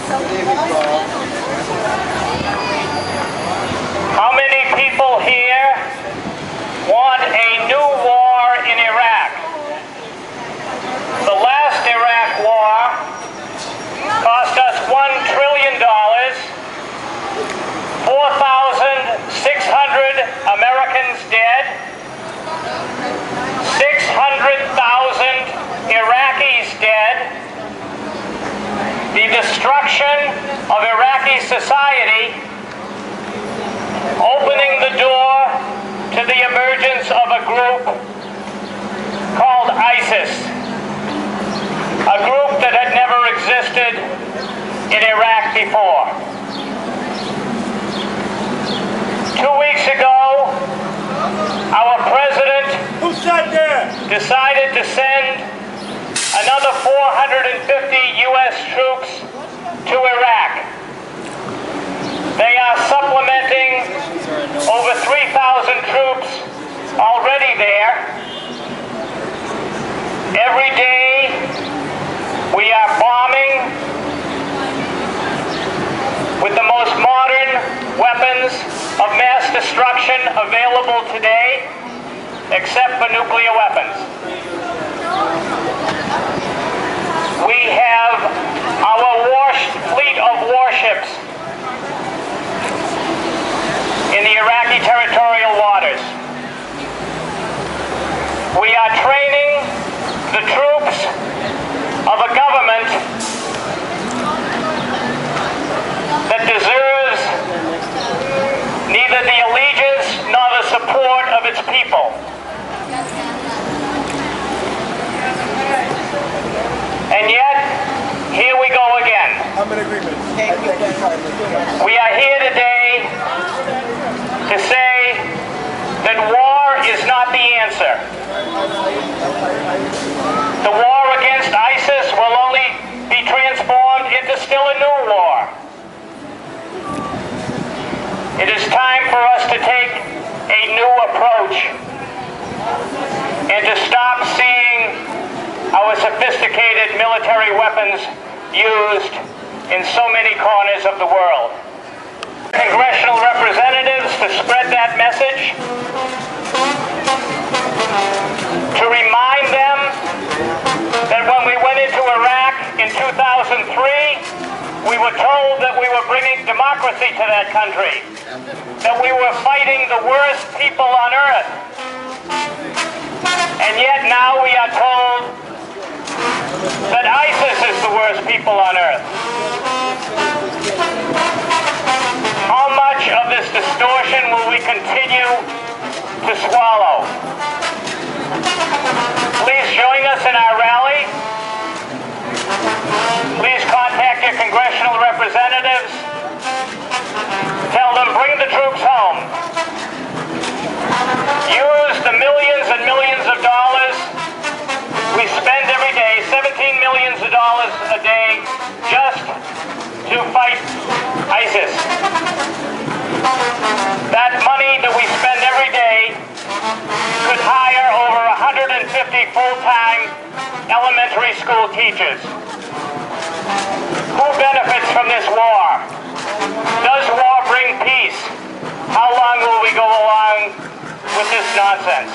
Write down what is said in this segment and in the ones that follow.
How many people here want a new war in Iraq? The last Iraq war cost us $1 trillion, 4,600 Americans dead, 600,000 Iraqis dead, the destruction of Iraqi society, opening the door to the emergence of a group called ISIS, a group that had never existed in Iraq before. 2 weeks ago, our president decided to send another 450 U.S. troops to Iraq. They are supplementing over 3,000 troops already there. Every day we are bombing with the most modern weapons of mass destruction available today, except for nuclear weapons. We have our fleet of warships in the Iraqi territorial waters. We are training the troops of a government that deserves neither the allegiance nor the support of its people. And yet, here we go again. I'm in agreement. We are here today to say that war is not the answer. The war against ISIS will only be transformed into still a new war. It is time for us to take a new approach and to stop seeing our sophisticated military weapons used in so many corners of the world. Congressional representatives to spread that message, to remind them that when we went into Iraq in 2003, we were told that we were bringing democracy to that country, that we were fighting the worst people on earth. And yet now we are told that ISIS is the worst people on earth. How much of this distortion will we continue to swallow? Please join us in our rally. Please contact your congressional representatives. Tell them, bring the troops home. Use the millions and millions of dollars we spend every day, $17 million a day, just to fight ISIS. That money that we spend every day could hire over 150 full-time elementary school teachers. Who benefits from this war? Does war bring peace? How long will we go along with this nonsense?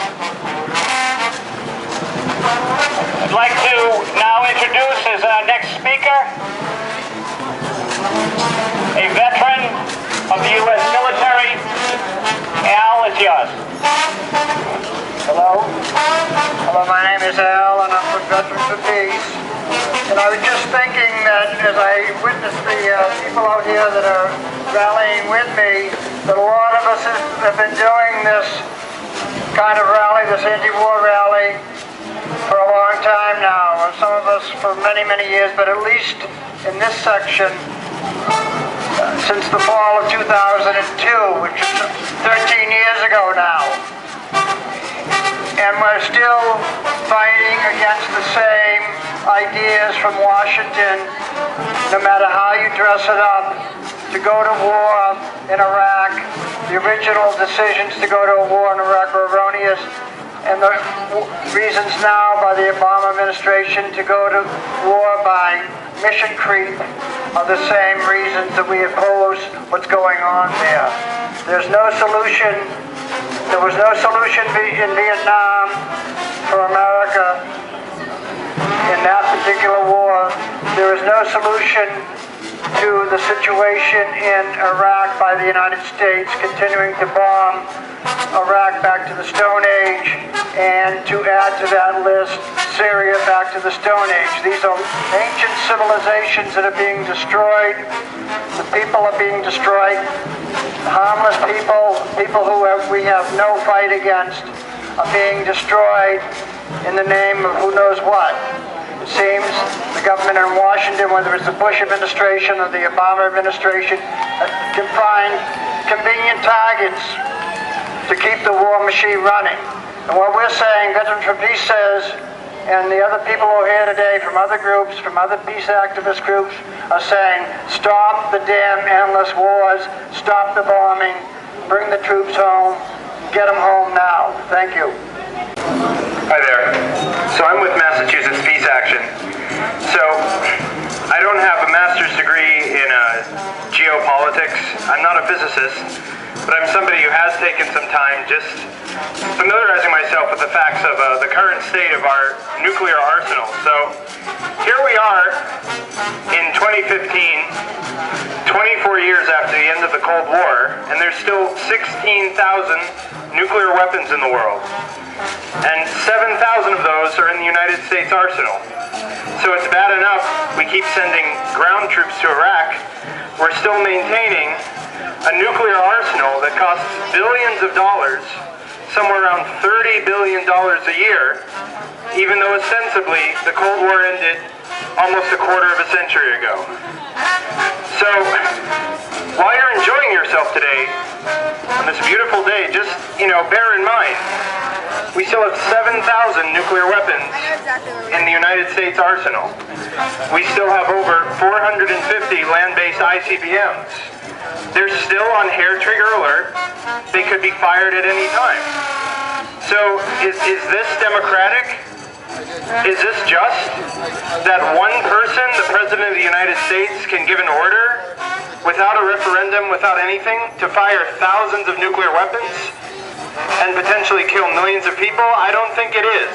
I'd like to now introduce as our next speaker a veteran of the U.S. military. Al, it's yours. Hello. Hello, my name is Al, and I'm from Veterans for Peace. And I was just thinking that as I witness the people out here that are rallying with me, that a lot of us have been doing this kind of rally, this anti-war rally, for a long time now. And some of us for many, many years, but at least in this section, since the fall of 2002, which is 13 years ago now. And we're still fighting against the same ideas from Washington, no matter how you dress it up, to go to war in Iraq. The original decisions to go to a war in Iraq were erroneous, and the reasons now by the Obama administration to go to war by mission creep are the same reasons that we oppose what's going on there. There's no solution. There was no solution in Vietnam for America in that particular war. There is no solution to the situation in Iraq by the United States continuing to bomb Iraq back to the Stone Age, and to add to that list, Syria back to the Stone Age. These are ancient civilizations that are being destroyed. The people are being destroyed. Harmless people who we have no fight against, are being destroyed in the name of who knows what. It seems the government in Washington, whether it's the Bush administration or the Obama administration, can find convenient targets to keep the war machine running. And what we're saying, Veterans for Peace says, and the other people who are here today from other groups, from other peace activist groups, are saying, stop the damn endless wars, stop the bombing, bring the troops home, get them home now. Thank you. Hi there. So I'm with Massachusetts Peace Action. So I don't have a master's degree in geopolitics. I'm not a physicist, but I'm somebody who has taken some time just familiarizing myself with the facts of the current state of our nuclear arsenal. So here we are in 2015, 24 years after the end of the Cold War, and there's still 16,000 nuclear weapons in the world. And 7,000 of those are in the United States arsenal. So it's bad enough we keep sending ground troops to Iraq. We're still maintaining a nuclear arsenal that costs billions of dollars, somewhere around $30 billion a year, even though ostensibly the Cold War ended almost a quarter of a century ago. So while you're enjoying yourself today, on this beautiful day, just, bear in mind, we still have 7,000 nuclear weapons in the United States arsenal. We still have over 450 land-based ICBMs. They're still on hair trigger alert. They could be fired at any time. So is this democratic? Is this just that one person, the President of the United States, can give an order without a referendum, without anything, to fire thousands of nuclear weapons and potentially kill millions of people? I don't think it is.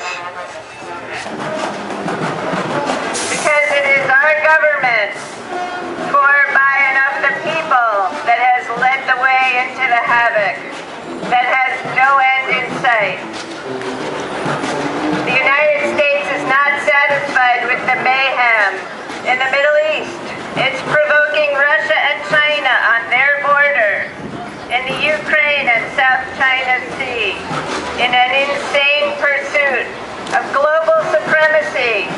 Because it is our government, for, by, and of the people, that has led the way into the havoc, that has no end in sight. The United States is not satisfied with the mayhem in the Middle East. It's provoking Russia and China on their border, in the Ukraine and South China Sea, in an insane pursuit of global supremacy.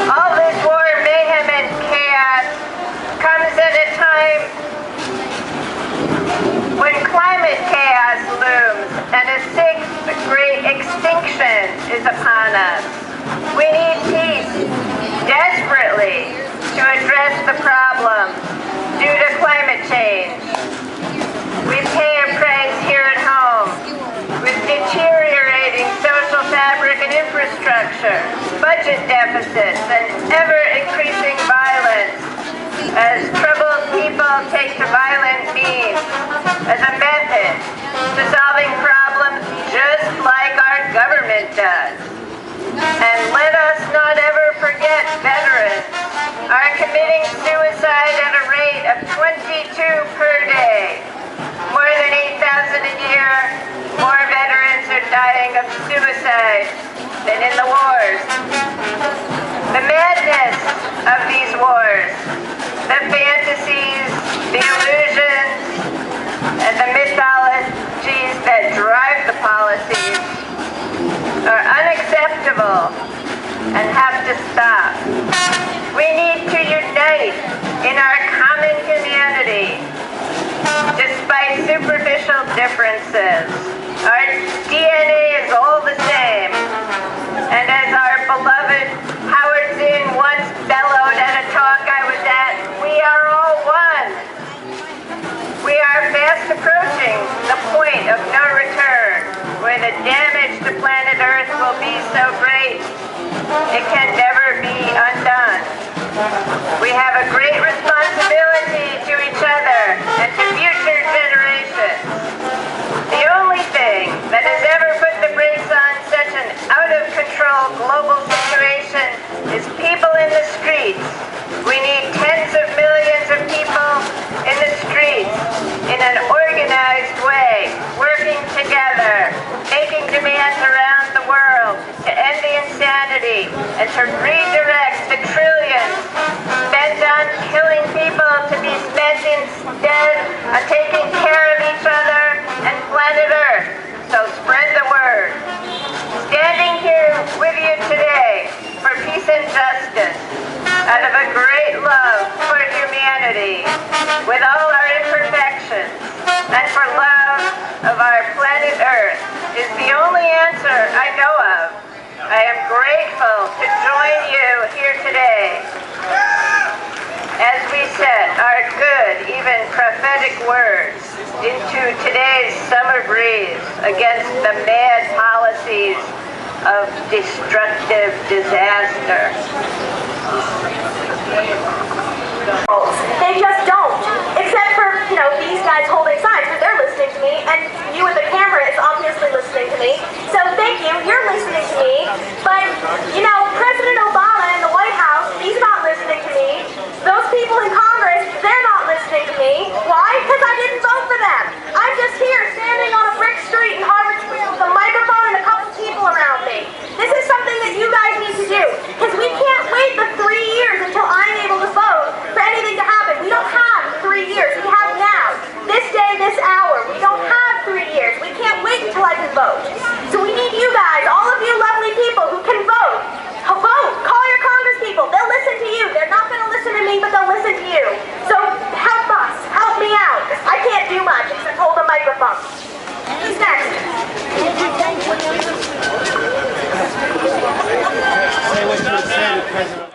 All this war, mayhem, and chaos comes at a time when climate chaos looms and a sixth great extinction is upon us. We need peace desperately to address the problem due to climate change. We pay a price here at home with deteriorating social fabric and infrastructure, budget deficits, and ever-increasing violence as troubled people take to violent means as a method to solving problems just like our government does. And let us not ever forget veterans are committing suicide at a rate of 22 per day. More than 8,000 a year, more veterans are dying of suicide than in the wars. The madness of these wars, the fantasies, the illusions, and the mythologies that drive the policies are unacceptable and have to stop. We need to unite in our common humanity despite superficial differences. Our DNA is all the same, and as our beloved Howard Zinn once bellowed at a talk I was at, we are all one. We are fast approaching the point of no return, where the damage to planet Earth will be so great it can never be undone. have a great responsibility to each other and to future generations. The only thing that has ever put the brakes on such an out-of-control global situation is people in the streets. We need tens of millions of people in the streets in an organized way, working together, making demands around the world to end the insanity and to redirect the trillions spent on killing people to be spent instead on taking care of each other and planet Earth. So spread the word. Standing here with you today for peace and justice, out of a great love for humanity, with all our imperfections, and for love of our planet Earth, is the only answer I know of. I am grateful to join you here today as we set our good, even prophetic words into today's summer breeze against the mad policies of destructive disaster. They just don't. Except for, these guys holding signs, but they're listening to me, and you with the camera is obviously listening to me. So thank you, you're listening to me. But, President Obama in the White House, he's not listening to me. Those people in Congress, they're not listening to me. Why? Because I didn't vote for them. I'm just here standing on a brick street in Harvard Square with a microphone and a couple people around me. This is something that you guys need to do, because we can't wait the 3 years until I'm able to vote for anything to happen. We don't have 3 years. We have now. This day, this hour. We don't have 3 years. We can't wait until I can vote. So we need you guys, all of you lovely people who can vote. Vote. Call your Congress people. They'll listen to you. They're not going to listen to me, but they'll listen to you. So help us. Help me out. I can't do much except hold a microphone. Who's next? Say what you would say to President